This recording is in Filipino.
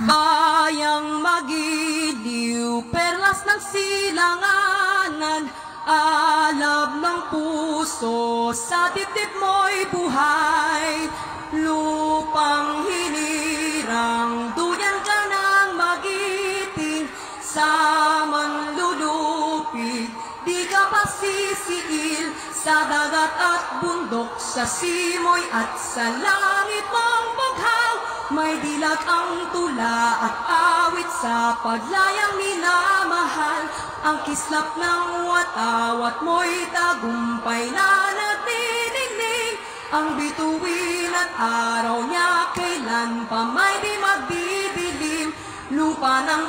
Bayang magiliw, perlas ng silanganan, alab ng puso, sa dibdib mo'y buhay. Lupang hinirang, duyan ka ng magiting, sa manlulupig, di ka pasisiil, sa dagat at bundok, sa simoy at sa langit mong bughaw. May dilag ang tula at awit sa paglayang minamahal. Ang kislap ng watawat mo'y tagumpay na nagniningning. Ang bituin at araw niya kailan pa may di magdidilim. Lupa ng